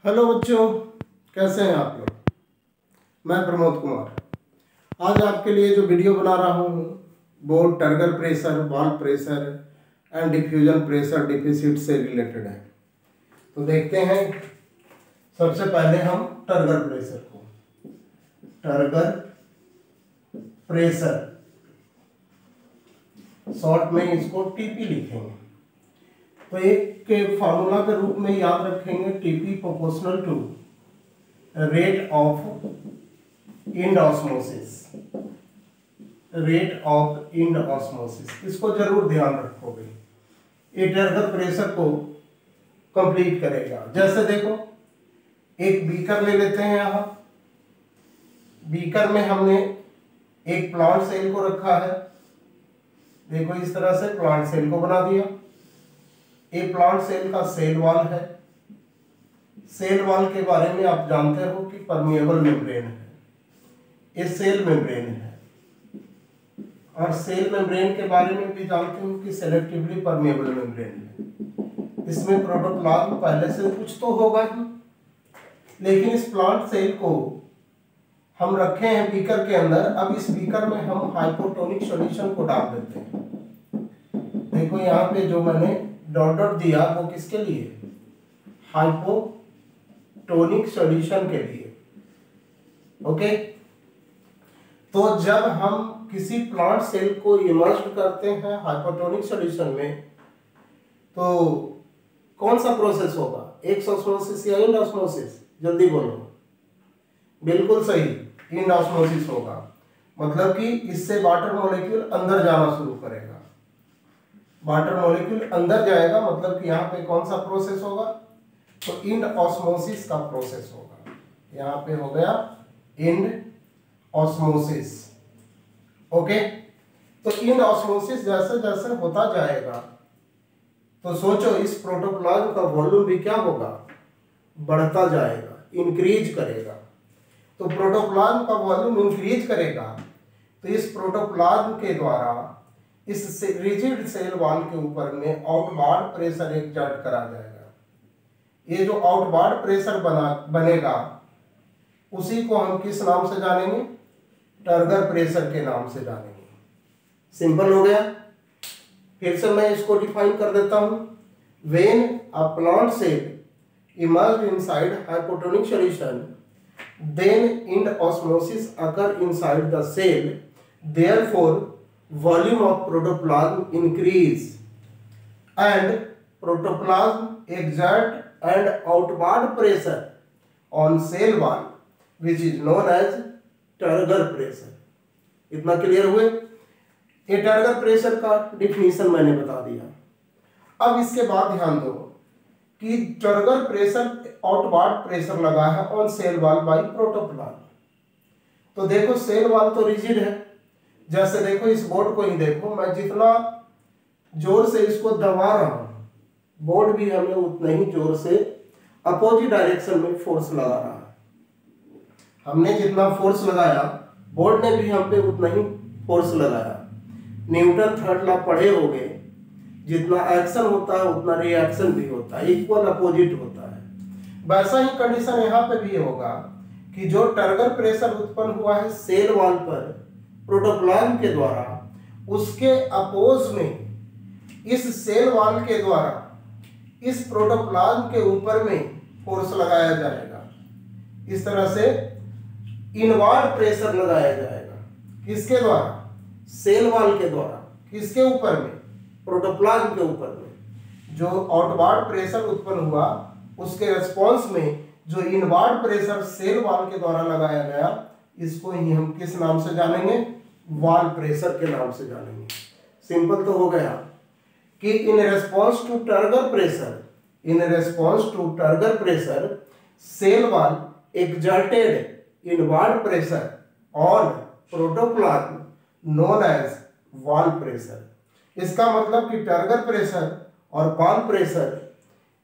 Hello बच्चों, कैसे हैं आप लोग। मैं प्रमोद कुमार आज आपके लिए जो वीडियो बना रहा हूँ वो turgor pressure, valve pressure and diffusion pressure deficit से रिलेटेड है। तो देखते हैं सबसे पहले हम टर्गर प्रेशर को। टर्गर प्रेशर शॉर्ट में इसको टीपी लिखेंगे। तो एक के फार्मूला के रूप में याद रखेंगे TP proportional to rate of endosmosis. Rate of endosmosis इसको जरूर ध्यान रखोगे, ये टर्गर प्रेशर को कंप्लीट करेगा। जैसे देखो एक बीकर ले लेते हैं। यहाँ बीकर में हमने एक प्लांट सेल को रखा है। देखो इस तरह से प्लांट सेल को बना दिया। ये प्लांट सेल का सेल वॉल है। सेल वॉल के बारे में आप जानते हो कि परमिएबल मेम्ब्रेन है, ये सेल मेम्ब्रेन है। और सेल मेम्ब्रेन के बारे में भी जानते हो कि सेलेक्टिवली परमिएबल मेम्ब्रेन है। इसमें प्रोटोप्लाज्म पहले से कुछ तो होगा ही, लेकिन इस प्लांट सेल को हम रखे हैं बीकर के अंदर। अब इस बीकर में हम हाइपोटोनिक सॉल्यूशन को डाल देते हैं। देखो यहाँ पे जो मैंने डॉट डॉट दिया वो किसके लिए, हाइपोटोनिक सॉल्यूशन के लिए। ओके, तो जब हम किसी प्लांट सेल को इमर्ज करते हैं हाइपोटोनिक सॉल्यूशन में तो कौन सा प्रोसेस होगा, एक्स ऑस्मोसिस या इंड ऑस्मोसिस? जल्दी बोलो। बिल्कुल सही, इंड ऑस्मोसिस होगा। मतलब कि इससे वाटर मॉलिक्यूल अंदर जाना शुरू करेगा। वाटर मॉलिक्यूल अंदर जाएगा, मतलब कि यहाँ पे कौन सा प्रोसेस होगा, तो इंड ऑस्मोसिस का प्रोसेस होगा। यहाँ पे हो गया इंड ऑस्मोसिस। ओके, तो इंड ऑस्मोसिस जैसे जैसे होता जाएगा तो सोचो इस प्रोटोप्लाज्म का वॉल्यूम भी क्या होगा, बढ़ता जाएगा, इंक्रीज करेगा। तो प्रोटोप्लाज्म का वॉल्यूम इंक्रीज करेगा तो इस प्रोटोप्लाज्म के द्वारा इस रिजिड सेल वॉल के ऊपर में आउटवार्ड प्रेशर एक्सर्ट करा जाएगा। ये जो आउटवार्ड प्रेशर बनेगा उसी को हम किस नाम से जानेंगे, टर्गर प्रेशर के नाम से जानेंगे। सिंपल हो गया। फिर से मैं इसको डिफाइन कर देता हूं। When a plant cell emerged inside hypotonic solution then end osmosis occur inside the cell, therefore volume of protoplasm increase and protoplasm exert and outward pressure on cell wall which is known as turgor pressure. इतना clear हुए? ये turgor pressure का definition मैंने बता दिया। अब इसके बाद ध्यान दो कि टर्गर प्रेशर आउटवार्ड प्रेशर लगा है on sale wall bye protoplasm. तो देखो सेल वॉल तो रिजिड है। जैसे देखो इस बोर्ड को ही देखो, मैं जितना जोर से इसको दबा रहा हूं बोर्ड भी हमें उतना ही जोर से अपोजिट डायरेक्शन में फोर्स लगा रहा है। हमने जितना फोर्स लगाया बोर्ड ने भी हम पे उतना ही फोर्स लगाया। न्यूटन थर्ड लॉ पढ़े होगे, जितना एक्शन होता है उतना रिएक्शन भी होता है, इक्वल अपोजिट होता है। वैसा ही कंडीशन यहाँ पे भी होगा कि जो टर्गर प्रेशर उत्पन्न हुआ है सेल वॉल पर प्रोटोप्लाज्म के द्वारा, उसके अपोज में इस सेल वॉल के द्वारा इस प्रोटोप्लाज्म के ऊपर में फोर्स लगाया जाएगा। इस तरह से इनवर्ड प्रेशर लगाया जाएगा। किसके द्वारा? सेल वॉल के द्वारा। किसके ऊपर में? प्रोटोप्लाज्म के ऊपर में। जो आउटवार्ड प्रेशर उत्पन्न हुआ उसके रिस्पॉन्स में जो इनवार्ड प्रेशर सेल वॉल के द्वारा लगाया गया, इसको ही हम किस नाम से जानेंगे, वॉल प्रेशर के नाम से जानेंगे। सिंपल तो हो गया कि in response to turgor pressure, in response to turgor pressure cell wall exerted inward pressure on protoplasm known as wall pressure. इसका मतलब कि टर्गर प्रेशर और वॉल प्रेशर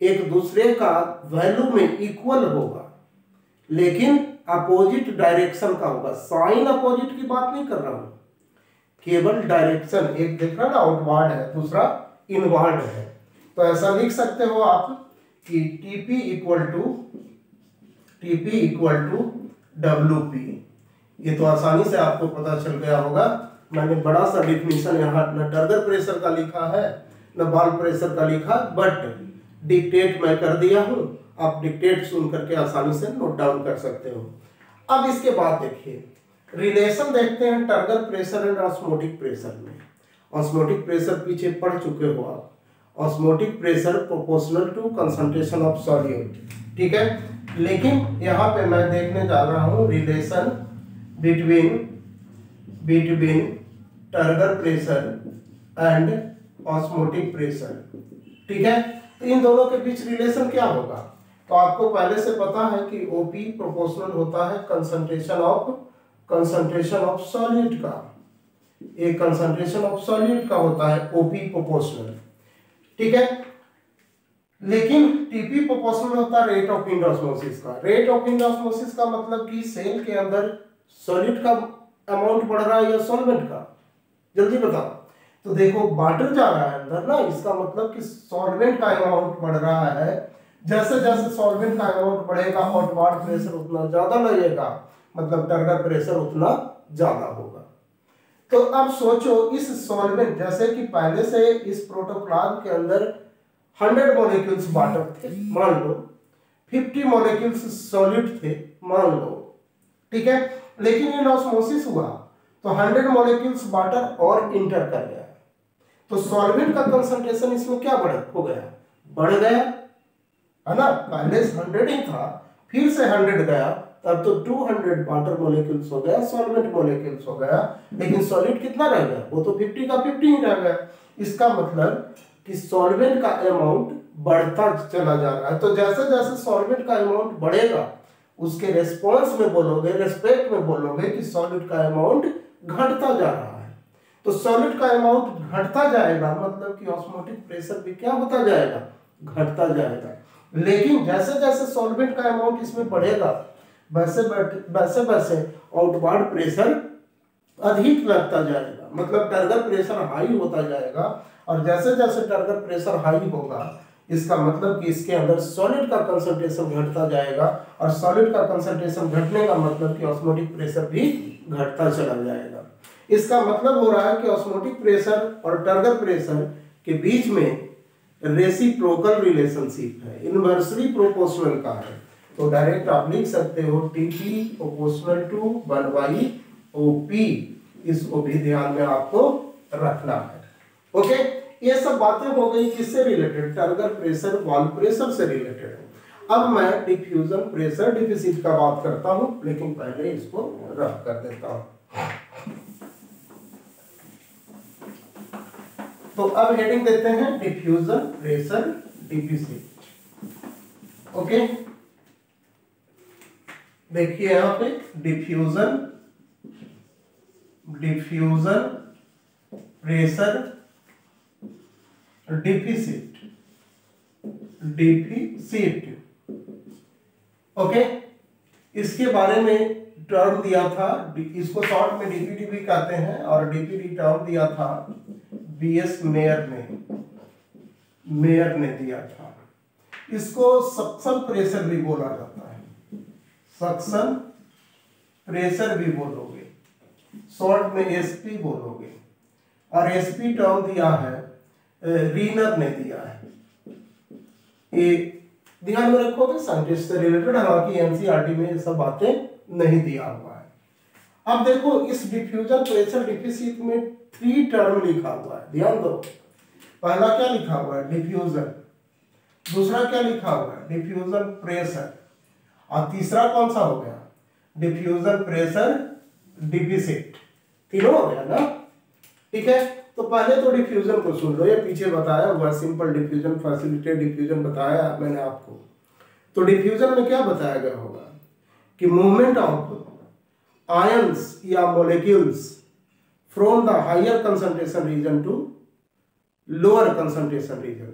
एक दूसरे का वैल्यू में इक्वल होगा, लेकिन अपोजिट डायरेक्शन का होगा। साइन अपोजिट की बात नहीं कर रहा हूं, केवल डायरेक्शन। एक देख रहा ना आउटवार्ड है, दूसरा इनवार्ड है। तो ऐसा लिख सकते हो आप कि TP equal to Tp equal to WP। ये तो आसानी से आपको पता चल गया होगा। मैंने बड़ा सा डिफिनीशन यहाँ न टर्गर प्रेशर का लिखा है न वाल्व प्रेशर का लिखा, बट डिक्टेट मैं कर दिया हूँ। आप डिक्टेट सुन करके आसानी से नोट डाउन कर सकते हो। अब इसके बाद देखिए रिलेशन देखते हैं turgor pressure and osmotic pressure में। ऑस्मोटिक प्रेशर पीछे पढ़ चुके हो आप। Osmotic pressure proportional to concentration of solute, ठीक है। लेकिन यहाँ पे मैं देखने जा रहा हूँ relation between turgor pressure and osmotic pressure, ठीक है। तो इन दोनों के बीच रिलेशन क्या होगा? तो आपको पहले से पता है कि ओपी प्रोपोर्शनल होता है कंसंट्रेशन ऑफ सॉल्यूट का। एक कंसंट्रेशन ऑफ सॉल्यूट का होता है ओपी प्रोपोर्शनल, ठीक है। लेकिन टीपी प्रोपोर्शनल होता है रेट ऑफ इंडोस्मोसिस का। रेट ऑफ इंडोस्मोसिस का मतलब कि सेल के अंदर सॉल्यूट का अमाउंट बढ़ रहा है या सॉल्वेंट का, जल्दी बताओ। तो देखो वाटर जा रहा है अंदर ना, इसका मतलब कि सॉल्वेंट का अमाउंट बढ़ रहा है। जैसे जैसे सॉल्वेंट का अमाउंट बढ़ेगा आउटवर्ड प्रेशर उतना ज्यादा लगेगा, मतलब टर्गर प्रेशर उतना ज्यादा होगा। तो अब सोचो इस सॉल्वेंट, जैसे कि पहले से इस प्रोटोप्लाज्म के अंदर 100 मॉलिक्यूल्स वाटर थे मान लो, 50 मॉलिक्यूल्स सॉल्यूट थे मान लो, ठीक है। लेकिन इन ऑस्मोसिस हुआ तो 100 मॉलिक्यूल्स वाटर और इंटर कर गया, तो सॉल्वेंट का कंसंट्रेशन इसमें क्या बढ़ गया है ना। पहले 100 ही था, फिर से 100 गया, तब तो 200 वाटर मॉलिक्यूल्स हो गया, सॉल्वेंट मॉलिक्यूल्स हो गया। लेकिन सॉलिड कितना रह गया? वो तो 50 का 50 ही रह गया। इसका मतलब कि सॉल्वेंट का अमाउंट बढ़ता चला जा रहा है। तो जैसे जैसे सॉल्वेंट का अमाउंट बढ़ेगा उसके रेस्पॉन्स में बोलोगे, रेस्पेक्ट में बोलोगे कि सॉलिड का अमाउंट घटता जा रहा है। तो सॉलिड का अमाउंट घटता जाएगा, मतलब कि ऑस्मोटिक प्रेशर भी क्या होता जाएगा? घटता जाएगा। लेकिन जैसे जैसे सॉल्वेंट का अमाउंट इसमें बढ़ेगा वैसे वैसे आउटवर्ड प्रेशर अधिक लगता जाएगा, मतलब टर्गर प्रेशर हाई होता जाएगा। और जैसे जैसे टर्गर प्रेशर हाई होगा इसका मतलब कि इसके अंदर सॉलिड का कंसंट्रेशन घटता जाएगा, और सॉलिड का कंसंट्रेशन घटने का मतलब कि ऑस्मोटिक प्रेशर भी घटता चला जाएगा। इसका मतलब हो रहा है कि ऑस्मोटिक प्रेशर और टर्गर प्रेशर के बीच में रेसिप्रोकल रिलेशनशिप है, इनवर्सली प्रोपोर्शनल का है। तो डायरेक्ट आप लिख सकते हो Tp प्रोपोर्शनल टू 1/OP। इसको भी ध्यान में आपको रखना है। ओके, ये सब बातें हो गई किससे related? Turgor pressure, valve pressure से रिलेटेड। अब मैं डिफ्यूजन प्रेशर डिफिसिट का बात करता हूं, लेकिन पहले इसको रफ कर देता हूं। तो अब हेडिंग देते हैं डिफ्यूजन प्रेशर डिफिसिट। ओके, देखिए यहां पे डिफ्यूजन प्रेशर डिफिसिट। ओके, इसके बारे में टर्म दिया था, इसको शॉर्ट में डीपीटी भी कहते हैं, और डीपीटी टर्म दिया था बीएस मेयर ने दिया था। इसको सक्शन प्रेशर भी बोला जाता है, सक्शन प्रेशर भी बोलोगे, शॉर्ट में एसपी बोलोगे। और एसपी टर्म दिया है रीनर ने दिया है। ये ध्यान में रखोगे, साइंटिस्ट से रिलेटेड, हालांकि एनसीईआरटी में ये सब बातें नहीं दिया हुआ है। अब देखो इस डिफ्यूजन प्रेशर डिफिसिट में 3 टर्म लिखा हुआ है, ध्यान दो। पहला क्या लिखा हुआ है? डिफ्यूजन। दूसरा क्या लिखा हुआ है? Diffusion pressure. और तीसरा कौन सा हो गया? Diffusion pressure deficit. तीनों हो गया ना, ठीक है। तो पहले तो डिफ्यूजन को सुन लो, ये पीछे बताया हुआ सिंपल डिफ्यूजन, फैसिलिटेटेड डिफ्यूजन बताया मैंने आपको। तो डिफ्यूजन में क्या बताया गया होगा कि मूवमेंट ऑफ आयंस या molecules from the higher concentration region to lower concentration region,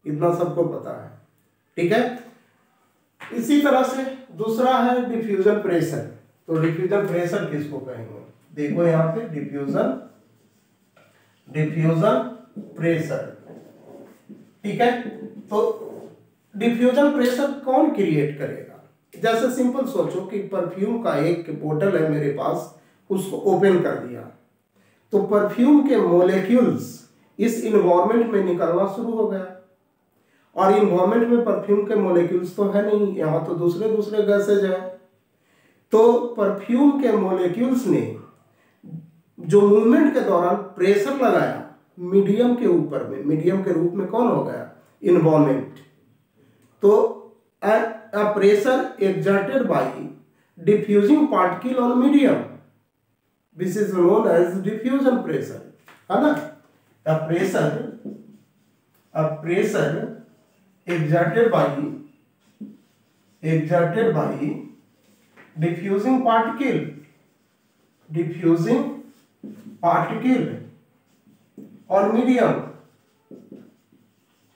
इतना सबको पता है, ठीक है। इसी तरह से दूसरा है डिफ्यूजन प्रेशर। तो डिफ्यूजन प्रेशर किसको कहेंगे? देखो यहाँ पे डिफ्यूजन प्रेशर, ठीक है। तो डिफ्यूजन प्रेशर कौन क्रिएट करेगा? जैसे सिंपल सोचो कि परफ्यूम का एक बोतल है मेरे पास, उसको ओपन कर दिया तो परफ्यूम के मोलेक्यूल्स इस इन्वायरमेंट में निकलना शुरू हो गया, और इन्वायरमेंट में परफ्यूम के मोलेक्यूल्स तो है नहीं, यहाँ तो दूसरे दूसरे गैसेज है। तो परफ्यूम के मोलेक्यूल्स ने जो मूवमेंट के दौरान प्रेशर लगाया मीडियम के ऊपर में, मीडियम के रूप में कौन हो गया, इन्वायरमेंट। तो a pressure exerted by diffusing particle on medium, this is known as diffusion pressure, है ना। a pressure exerted by diffusing particle on medium,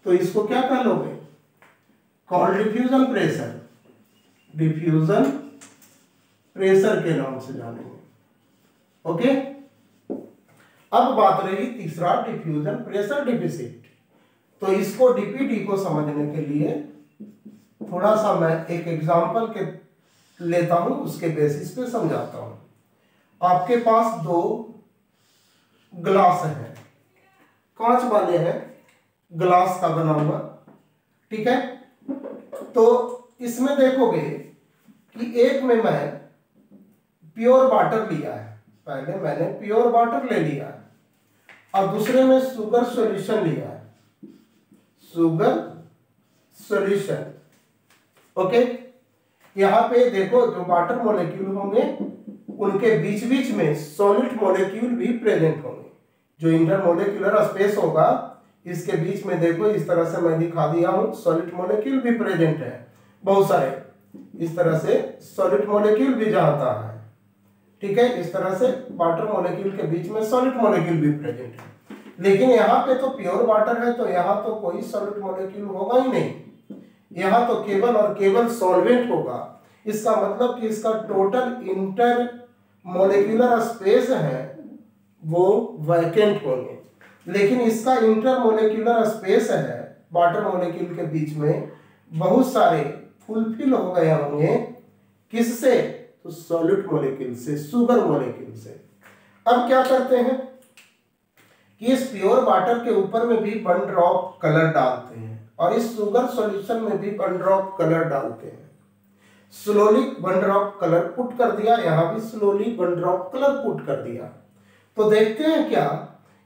तो इसको क्या कह लोगे, कॉल्ड डिफ्यूजन प्रेशर के नाम से जानेंगे। ओके, अब बात रही तीसरा डिफ्यूजन प्रेशर डिफिसिट। तो इसको डीपीडी को समझने के लिए थोड़ा सा मैं एक एग्जांपल के लेता हूं, उसके बेसिस पे समझाता हूं। आपके पास दो ग्लास हैं, कांच वाले हैं, ग्लास का बना हुआ, ठीक है। तो इसमें देखोगे कि एक में मैं प्योर वाटर लिया है, पहले मैंने प्योर वाटर ले लिया है, और दूसरे में शुगर सॉल्यूशन लिया है, शुगर सॉल्यूशन। ओके, यहाँ पे देखो जो वाटर मॉलिक्यूल होंगे उनके बीच बीच में सॉलिड मॉलिक्यूल भी प्रेजेंट होंगे। जो इंटरमोलिक्यूलर स्पेस होगा इसके बीच में देखो इस तरह से मैं दिखा दिया हूं, सॉलिड मॉलिक्यूल भी प्रेजेंट है बहुत सारे, इस तरह से सॉलिड मॉलिक्यूल भी जाता है, ठीक है। इस तरह से वाटर मॉलिक्यूल के बीच में सॉलिड मॉलिक्यूल भी प्रेजेंट है। लेकिन यहाँ पे तो प्योर वाटर है, तो यहाँ तो कोई सॉलिड मॉलिक्यूल होगा ही नहीं, यहाँ तो केवल और केवल सॉल्वेंट होगा। इसका मतलब कि इसका टोटल इंटर मॉलिक्यूलर स्पेस है वो वैकेंट होंगे, लेकिन इसका इंटरमोलेक्यूलर स्पेस है वाटर मॉलिक्यूल के बीच में बहुत सारे फुलफिल हो गए होंगे, किससे, तो सॉलिड मॉलिक्यूल से, शुगर मॉलिक्यूल से। अब क्या करते हैं कि इस प्योर वाटर के ऊपर में भी 1 ड्रॉप कलर डालते हैं, और इस शुगर सॉल्यूशन में भी 1 ड्रॉप कलर डालते हैं। स्लोली 1 ड्रॉप कलर पुट कर दिया, यहाँ भी स्लोली 1 ड्रॉप कलर पुट कर दिया। तो देखते हैं क्या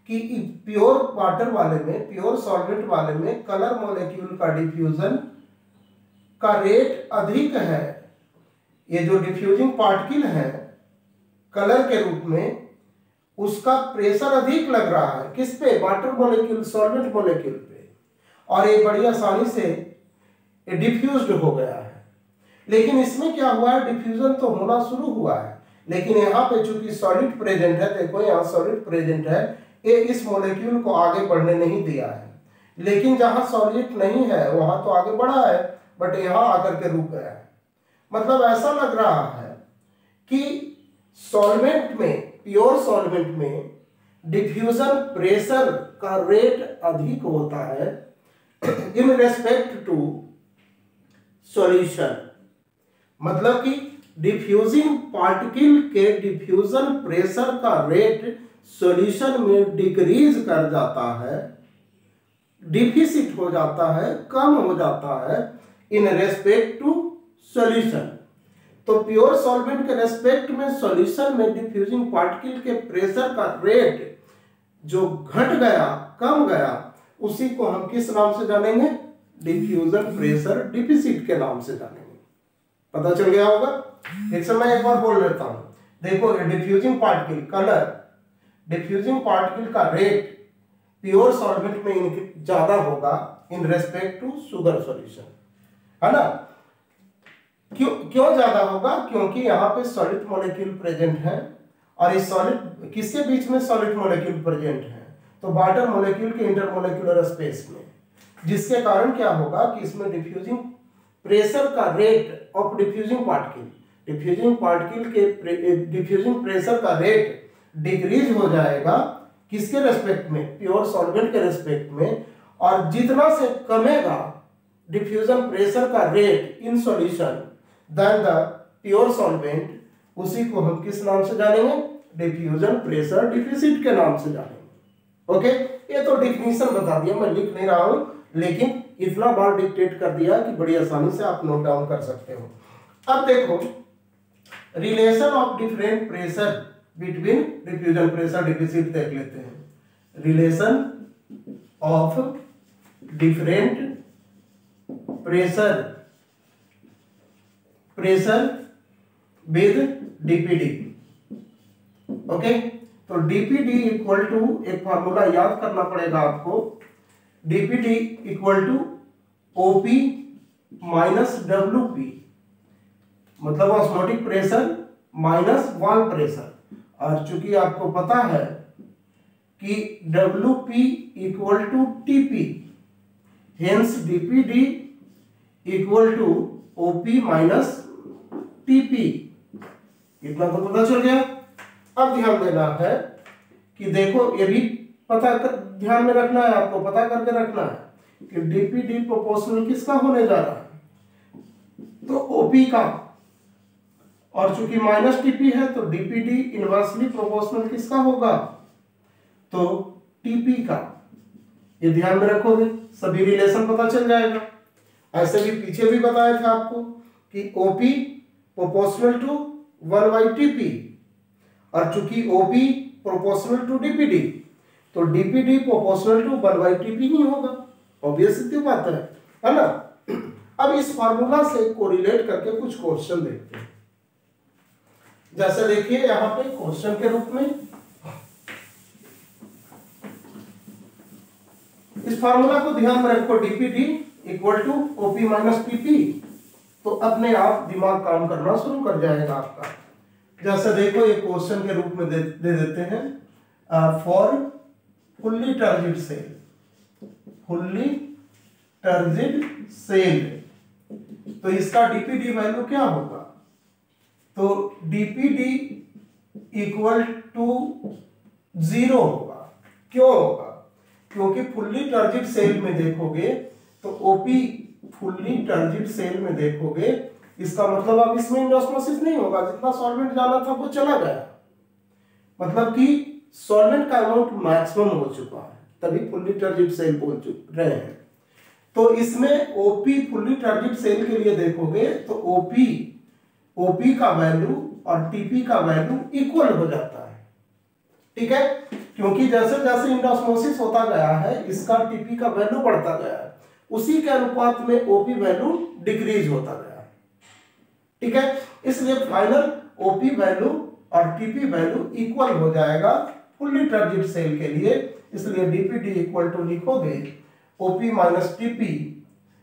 कि प्योर वाटर वाले में, प्योर सॉल्वेंट वाले में कलर मॉलिक्यूल का डिफ्यूजन का रेट अधिक है। ये जो डिफ्यूजिंग पार्टिकल है कलर के रूप में, उसका प्रेशर अधिक लग रहा है, किस पे, वाटर मॉलिक्यूल, सॉल्वेंट मॉलिक्यूल पे, और ये बड़ी आसानी से डिफ्यूज्ड हो गया है। लेकिन इसमें क्या हुआ है, डिफ्यूजन तो होना शुरू हुआ है, लेकिन यहाँ पे चूंकि सॉलिड प्रेजेंट है, देखो यहाँ सॉलिड प्रेजेंट है, ये इस मॉलिक्यूल को आगे बढ़ने नहीं दिया है। लेकिन जहां सॉलिड नहीं है वहां तो आगे बढ़ा है, बट यहां आकर के रुक गया है। मतलब ऐसा लग रहा है कि सॉल्वेंट में, प्योर सॉल्वेंट में डिफ्यूजन प्रेशर का रेट अधिक होता है इन रेस्पेक्ट टू सॉल्यूशन। मतलब कि डिफ्यूजिंग पार्टिकल के डिफ्यूजन प्रेशर का रेट सॉल्यूशन में डिक्रीज कर जाता है, डिफिसिट हो जाता है, कम हो जाता है इन रेस्पेक्ट टू सॉल्यूशन। तो प्योर सॉल्वेंट के रेस्पेक्ट में सॉल्यूशन में डिफ्यूजिंग पार्टिकल के प्रेशर का रेट जो घट गया, कम गया, उसी को हम किस नाम से जानेंगे, डिफ्यूजन प्रेशर डिफिसिट के नाम से जानेंगे। पता चल गया होगा। एक समय एक बार बोल लेता हूं, देखो diffusing particle colour, diffusing particle का रेट प्योर सॉल्वेंट में ज्यादा होगा in respect to sugar solution, है ना। क्यों ज्यादा होगा, क्योंकि यहाँ पे सॉलिड मॉलिक्यूल प्रेजेंट है, और इस सॉलिड किसके बीच में सॉलिड मॉलिक्यूल प्रेजेंट है, तो वाटर मॉलिक्यूल के इंटरमोलिक्यूलर स्पेस में, जिसके कारण क्या होगा कि इसमें डिफ्यूजिंग प्रेशर का rate of diffusing particle, diffusing particle के डिफ्यूजिंग प्रेशर का रेट डिक्रीज हो जाएगा, किसके रेस्पेक्ट में, प्योर सॉल्वेंट के रेस्पेक्ट में। और जितना से कमेगा डिफ्यूजन प्रेशर का rate in solution, then the pure solvent, उसी को हम किस नाम से जानेंगे? डिफ्यूजन प्रेशर डिफिसिट के नाम से जानेंगे। ओके, ये तो डिफिनीशन बता दिया, मैं लिख नहीं रहा हूं, लेकिन इतना बार डिक्टेट कर दिया कि बड़ी आसानी से आप नोट डाउन कर सकते हो। अब देखो, relation of different pressure between diffusion pressure deficit देख लेते हैं। Relation of different pressure with DPD. Okay, तो डीपीडी इक्वल टू, एक फॉर्मूला याद करना पड़ेगा आपको, DPD equal to OP minus WP, मतलब osmotic pressure minus wall pressure. और चूंकि आपको पता है कि WP equal to TP, hence DPD equal to OP minus TP, इतना तो पता चल गया। अब ध्यान देना है कि देखो, ये भी ध्यान में रखना है, आपको पता करके रखना है कि DPD प्रोपोर्शनल किसका होने जा रहा है? तो OP का, और चूंकि माइनस टीपी है तो डीपीडी इनवर्सली प्रोपोर्शनल किसका होगा? तो टीपी का। ये ध्यान में रखोगे, सभी रिलेशन पता चल जाएगा। ऐसे भी पीछे भी बताया था आपको कि ओपी प्रोपोर्शनल टू 1/TP, और चूंकि ओपी प्रोपोर्शनल टू डीपीडी तो डीपीडी प्रोपोर्शनल टू 1/TP ही होगा। ऑब्वियस सी बात है ना। अब इस फार्मूला से कोरिलेट करके कुछ क्वेश्चन देखते हैं। जैसे देखिए यहां पे क्वेश्चन के रूप में इस फार्मूला को ध्यान में रखो, DPD equal to OP minus TP, तो अपने आप दिमाग काम करना शुरू कर जाएगा आपका। जैसे देखो, ये क्वेश्चन के रूप में दे देते हैं, फॉर फुल्ली टर्जिड सेल, तो इसका डीपीडी वैल्यू क्या होगा? तो डीपीडी इक्वल टू 0 होगा। क्यों होगा? क्योंकि फुल्ली टर्जिड सेल में देखोगे तो ओपी फुल्ली टर्जिड सेल में देखोगे, इसका मतलब अब इसमें इंडोस्मोसिस नहीं होगा, जितना सॉल्वेंट जाना था वो चला गया, मतलब कि सॉल्वेंट का अमाउंट मैक्सिमम हो चुका है, तभी फुल्ली टर्जिड सेल बोल रहे हैं। तो इसमें ओपी फुल्ली टर्जिड सेल के लिए देखोगे तो ओपी का वैल्यू और टीपी का वैल्यू इक्वल हो जाता है। ठीक है, क्योंकि जैसे जैसे इंडोस्मोसिस होता गया है इसका टीपी का वैल्यू बढ़ता गया है, उसी के अनुपात में ओपी वैल्यू डिक्रीज होता गया है। ठीक है, इसलिए फाइनल ओपी वैल्यू और टीपी वैल्यू इक्वल हो जाएगा फुल्ली टर्जिड सेल के लिए, इसलिए डीपीडी इक्वल टू लिखोगे ओपी माइनस टीपी,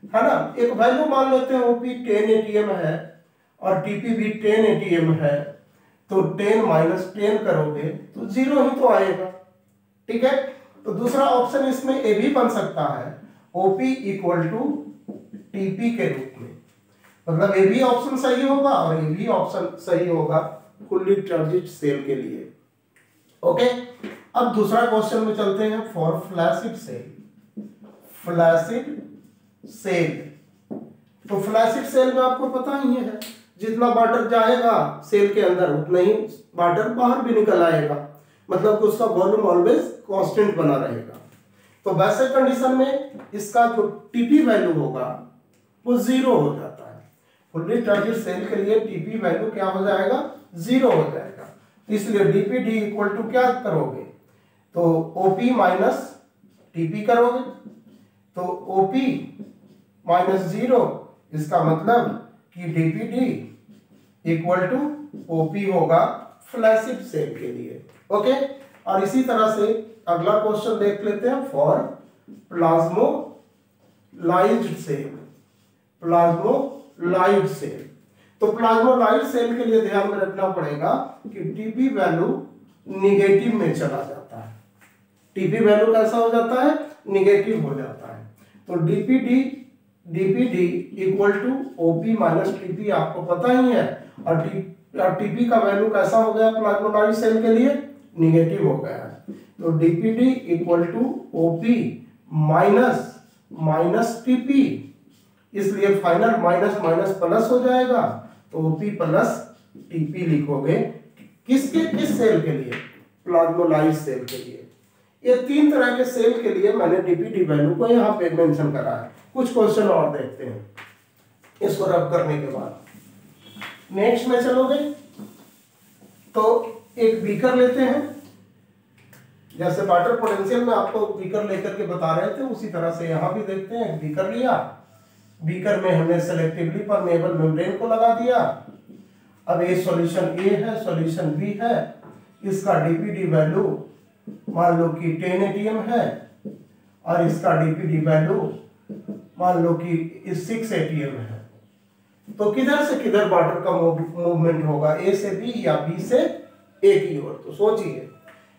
है ना। एक वैल्यू मान लेते हैं, ओपी 10 ATM है और टीपी भी 10 ATM है, तो 10 माइनस 10 करोगे तो 0 ही तो आएगा। ठीक है, तो दूसरा ऑप्शन इसमें ए भी बन सकता है, ओपी इक्वल टू टीपी के रूप में, मतलब ए भी ऑप्शन सही होगा और ए भी ऑप्शन सही होगा फुल्ली टर्जिड सेल के लिए। ओके, अब दूसरा क्वेश्चन में चलते हैं, फॉर फ्लैसिड सेल। तो फ्लैसिड सेल में आपको पता ही है, जितना वाटर जाएगा सेल के अंदर उतना ही वाटर बाहर भी निकल आएगा, मतलब उसका वॉल्यूम ऑलवेज कांस्टेंट बना रहेगा। तो वैसे कंडीशन में इसका जो टीपी वैल्यू होगा वो 0 हो जाता है। फुल्ली टर्जिड सेल के लिए टीपी वैल्यू क्या हो जाएगा? 0 हो जाएगा। इसलिए डीपीडी इक्वल टू क्या करोगे? तो ओपी माइनस टीपी करोगे, तो ओपी माइनस 0, इसका मतलब कि डीपीडी इक्वल टू ओपी होगा फ्लैसिड सेल के लिए। ओके, और इसी तरह से अगला क्वेश्चन देख लेते हैं, फॉर प्लाज्मोलाइज्ड सेल। तो प्लाज्मोलाइज्ड सेल के लिए ध्यान में रखना पड़ेगा कि टीपी वैल्यू निगेटिव में चला जाता है। टीपी वैल्यू कैसा हो जाता है? निगेटिव हो जाता है। तो DPD equal to OP minus TP आपको पता ही है, और टीपी का वैल्यू कैसा हो गया प्लाज्मोलाइज्ड सेल के लिए? निगेटिव हो गया है। तो DPD equal to OP minus TP, इसलिए फाइनल माइनस माइनस प्लस हो जाएगा, तो ओपी प्लस टीपी लिखोगे। किस सेल के लिए? प्लाज्मोलाइज सेल के लिए। ये 3 तरह के सेल के लिए मैंने डीपीडी वैल्यू को यहाँ पे मेंशन करा है। कुछ क्वेश्चन और देखते हैं इसको रब करने के बाद। नेक्स्ट में चलोगे तो एक बीकर लेते हैं, जैसे वाटर पोटेंशियल में आपको बीकर लेकर के बता रहे थे उसी तरह से यहाँ भी देखते हैं। एक बीकर लिया, बीकर में हमने सेलेक्टिवली परमेएबल मेम्ब्रेन को लगा दिया। अब ये सॉल्यूशन ए है, सॉल्यूशन बी है, इसका डीपीडी वैल्यू मान लो कि 10 एटीएम है और इसका डीपीडी वैल्यू मान लो कि 6 एटीएम है। तो किधर से किधर वाटर का मूवमेंट होगा? ए से बी या बी से ए की ओर। तो सोचिए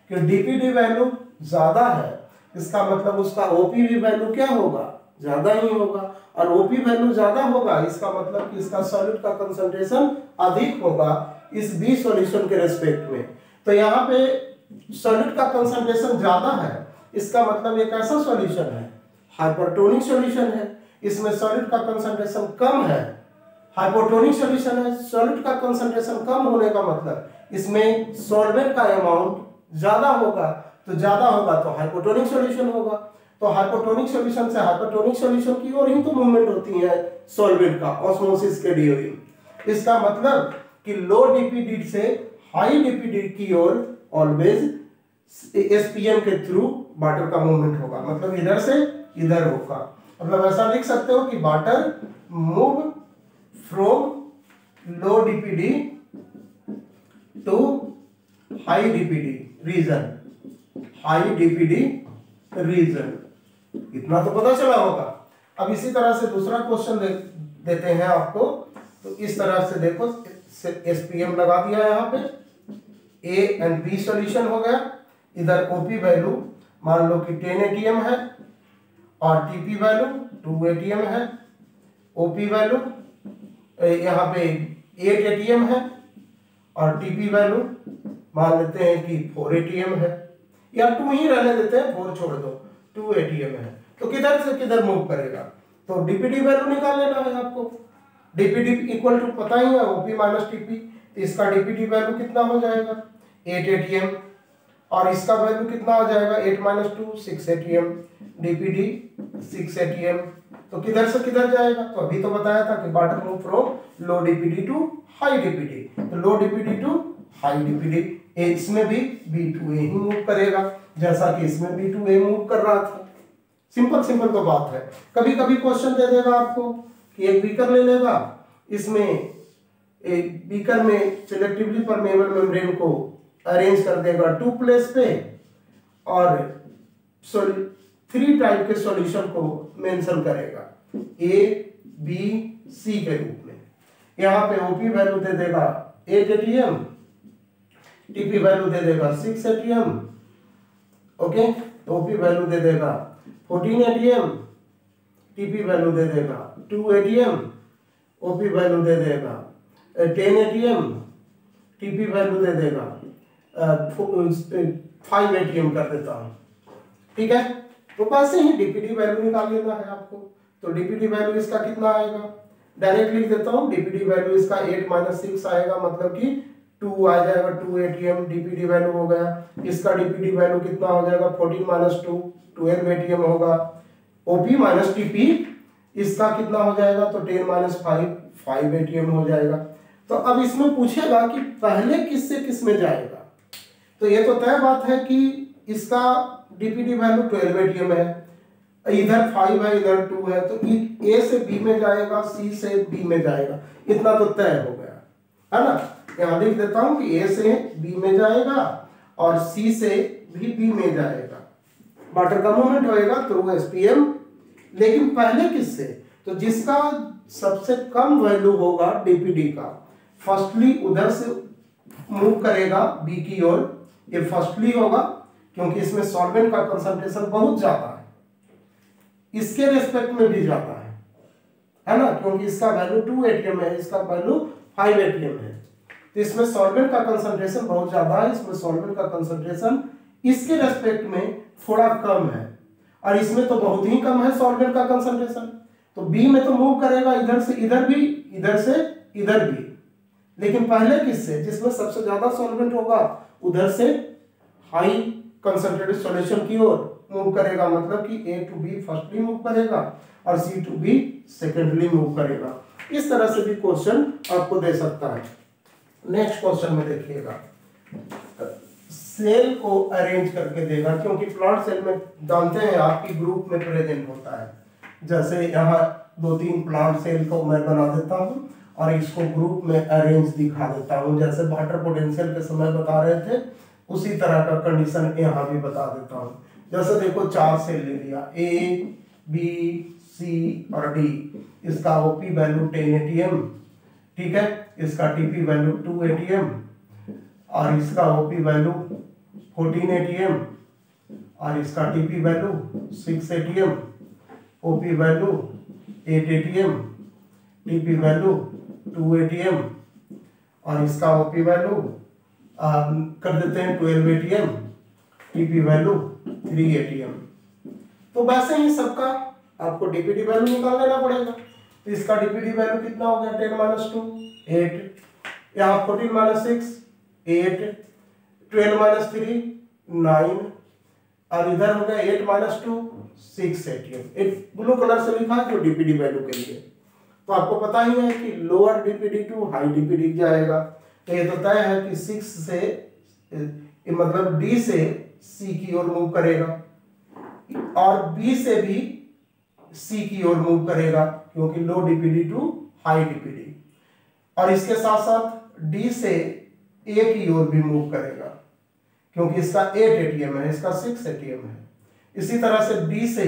कि डीपीडी वैल्यू ज्यादा है, इसका मतलब उसका ओपी वैल्यू क्या होगा? ज्यादा ही होगा। और ओपी वैल्यू ज्यादा होगा इसका मतलब कि इसका सॉलिड का कंसंट्रेशन अधिक होगा इस बी सॉल्यूशन के रेस्पेक्ट में। तो यहाँ पे सॉलिड का कंसंट्रेशन ज्यादा है, इसका मतलब एक ऐसा सॉल्यूशन है हाइपरटोनिक सॉल्यूशन है। इसमें सॉलिड का कंसंट्रेशन कम है, हाइपोटोनिक सॉल्यूशन है। सॉलिड का कंसंट्रेशन कम होने का मतलब इसमें सॉल्वेंट का अमाउंट ज्यादा होगा, तो ज्यादा होगा तो हाइपोटोनिक सॉल्यूशन होगा। तो हाइपोटोनिक सॉल्यूशन से हाइपोटोनिक सॉल्यूशन की ओर ही तो मूवमेंट होती है सॉल्वेंट का ऑस्मोसिस के ड्यूरिंग। इसका मतलब कि लो डीपीडी से हाई डीपीडी की ओर ऑलवेज एसपीएम के थ्रू वाटर का मूवमेंट होगा, मतलब इधर से इधर होगा। मतलब ऐसा लिख सकते हो कि water move from low DPD to high DPD region, high DPD region. इतना तो पता चला होगा। अब इसी तरह से दूसरा क्वेश्चन देते हैं आपको। तो इस तरह से देखो एसपीएम लगा दिया यहाँ पे, ए एंड बी सॉल्यूशन हो गया। इधर ओपी वैल्यू मान लो कि 10 एटीएम है और टीपी वैल्यू 2 एटीएम है। ओपी वैल्यू यहाँ पे 8 एटीएम है और टीपी वैल्यू मान लेते हैं कि 4 एटीएम है, या 2 ही रहने देते हैं, 4 छोड़ दो, 2 एटीएम है। तो किधर से किधर मूव करेगा? तो डीपीडी वैल्यू निकाल लेना है आपको। डीपीडी इक्वल टू पता ही है ओपी माइनस टीपी। तो इसका डीपीडी वैल्यू कितना हो जाएगा? 8 एटीएम और इसका वैल्यू कितना हो जाएगा? 8 माइनस 2 6 एटीएम। DPD 6 ATM. तो किधर से किधर जाएगा? तो अभी तो बताया था कि water move from low DPD to high DPD. तो low DPD to high DPD, इसमें भी B2A ही मूव करेगा जैसा कि इसमें B2A मूव कर रहा था। सिंपल तो बात है। कभी कभी क्वेश्चन दे देगा आपको कि एक बीकर ले लेगा, इसमें एक बीकर में सिलेक्टिवली परमेएबल मेम्ब्रेन को अरेंज कर देगा 2 प्लेस पे और 3 टाइप के सॉल्यूशन को मेंशन करेगा A, B, C के रूप में। यहाँ पे ओपी वैल्यू दे देगा 8 एटीएम, टीपी वैल्यू दे देगा 6 एटीएम, ओके। ओपी वैल्यू दे देगा 14 एटीएम, टीपी वैल्यू दे देगा 2 एटीएम, ओपी वैल्यू दे देगा 10 एटीएम, टीपी वैल्यू दे देगा 5 एटीएम कर देता हूँ, ठीक है। तो वैसे ही डीपीडी वैल्यू निकाल लेना है आपको। तो डीपीडी वैल्यू इसका कितना आएगा? डायरेक्ट लिख देता हूँ। डीपीडी वैल्यू इसका 8 माइनस 6 आएगा, मतलब कि 2 आ जाएगा, 2 एटीएम डीपीडी वैल्यू हो गया। इसका डीपीडी वैल्यू कितना हो जाएगा? 14 माइनस 2 12 एटीएम होगा। ओपी माइनस टीपी इसका कितना हो जाएगा? तो 10 माइनस 5 एटीएम हो जाएगा। तो अब इसमें पूछेगा कि पहले किससे किस में जाएगा। तो ये तो तय बात है कि इसका डीपीडी वैल्यू 12 एटीएम है, इधर 5 है, इधर 2 है, तो ए से बी में जाएगा, सी से बी में जाएगा। इतना तो तय हो गया है ना। यहाँ लिख देता हूं कि ए से बी में जाएगा और सी से भी बी में जाएगा। वाटर का मूवमेंट होएगा थ्रू एसपीएम, लेकिन पहले किससे? तो जिसका सबसे कम वैल्यू होगा डीपीडी का, फर्स्टली उधर से मूव करेगा बी की ओर। ये फर्स्टली होगा क्योंकि इसमें सॉल्वेंट का कंसंट्रेशन बहुत ज्यादा है, इसके रेस्पेक्ट में भी ज्यादा है ना, क्योंकि इसका वैल्यू 2 एटीएम है, इसका वैल्यू 5 एटीएम है। तो इसमें सॉल्वेंट का कंसंट्रेशन बहुत ज्यादा है, इसमें सॉल्वेंट का कंसंट्रेशन इसके रेस्पेक्ट में थोड़ा कम है, और इसमें तो बहुत ही कम है सॉल्वेंट का कंसंट्रेशन। तो बी में तो मूव करेगा इधर से इधर भी, इधर से इधर भी, लेकिन पहले किससे, जिसमें सबसे ज्यादा सॉल्वेंट होगा उधर से हाई कंसंट्रेटेड सॉल्यूशन की ओर मूव करेगा, मतलब कि A to B firstly move करेगा और C to B secondly move करेगा। इस तरह से भी क्वेश्चन आपको दे सकता है। नेक्स्ट क्वेश्चन में देखिएगा, सेल को अरेंज करके देगा, क्योंकि प्लांट सेल में जानते हैं आपकी ग्रुप में प्रेजेंट होता है। जैसे यहाँ 2-3 प्लांट सेल को मैं बना देता हूँ और इसको ग्रुप में अरेंज दिखा देता हूँ, जैसे वाटर पोटेंशियल के समय बता रहे थे उसी तरह का कंडीशन यहाँ भी बता देता हूँ। जैसे देखो 4 सेल ले लिया, A, B, C और D, इसका OP वैल्यू 10 ATM, ठीक है, इसका TP वैल्यू 2 ATM और इसका OP वैल्यू 14 ATM और इसका TP value 6 ATM, OP value 8 ATM, TP value 2 ATM और इसका OP वैल्यू कर देते हैं 12 ATM, TP वैल्यू 3 ATM। तो वैसे ही सबका आपको DPD वैल्यू निकाल लेना पड़ेगा। तो इसका DPD वैल्यू कितना हो गया, 10 - 2 8, यहाँ 14 - 6 8, 12 - 3 9 और इधर हो गया 8 - 2 6 ATM। एक ब्लू कलर से लिखा है जो DPD वैल्यू के लिए। तो आपको पता ही है कि lower DPD to high DPD जाएगा। तो ये तो तय है कि 6 से मतलब D से C की ओर मूव करेगा और B से भी C की ओर मूव करेगा, क्योंकि लो DPD टू हाई DPD, और इसके साथ साथ D से A की ओर भी मूव करेगा, क्योंकि इसका 8 ATM है, इसका 6 ATM है। इसी तरह से D से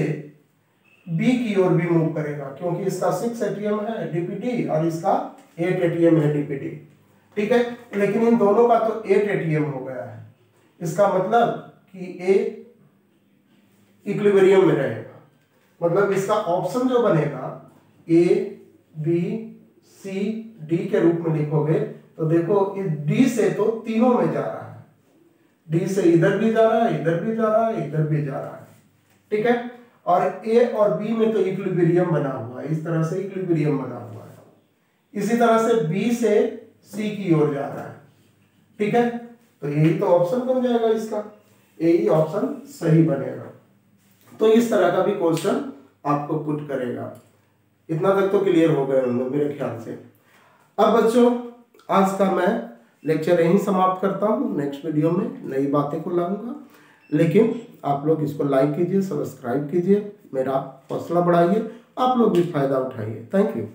B की ओर भी मूव करेगा, क्योंकि इसका 6 ATM है DPD और इसका 8 ATM है DPD, ठीक है। लेकिन इन दोनों का तो 8 ATM हो गया है, इसका मतलब कि A इक्विलिब्रियम में रहेगा। मतलब इसका ऑप्शन जो बनेगा A, B, C, D के रूप में लिखोगे तो देखो इस D से तो तीनों में जा रहा है, D से इधर भी जा रहा है, इधर भी जा रहा है, इधर भी जा रहा है, ठीक है। और A और B में तो इक्विलिब्रियम बना हुआ है, इस तरह से इक्विलिब्रियम बना हुआ है। इसी तरह से B से C की ओर जा रहा है, ठीक है। तो यही तो ऑप्शन बन जाएगा इसका, यही ऑप्शन सही बनेगा। तो इस तरह का भी क्वेश्चन आपको पुट करेगा। इतना तक तो क्लियर हो गए होंगे मेरे ख्याल से। अब बच्चों आज का मैं लेक्चर यहीं समाप्त करता हूँ, नेक्स्ट वीडियो में नई बातें को लाऊंगा। लेकिन आप लोग इसको लाइक कीजिए, सब्सक्राइब कीजिए, मेरा हौसला बढ़ाइए, आप लोग भी फायदा उठाइए। Thank you.